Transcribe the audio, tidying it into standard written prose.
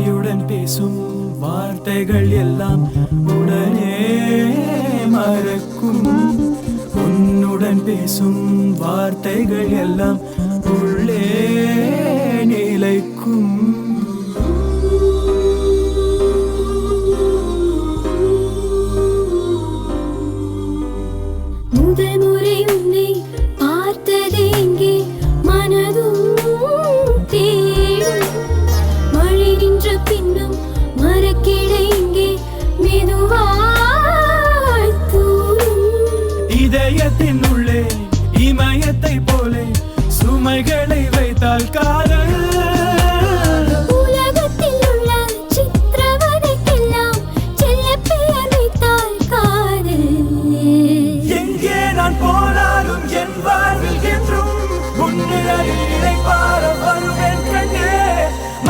தாயுடன் பேசும் வார்த்தைகள் எல்லாம் உடனே மறக்கும். உன்னுடன் பேசும் வார்த்தைகள் எல்லாம் உள்ளே நிலைக்கும்.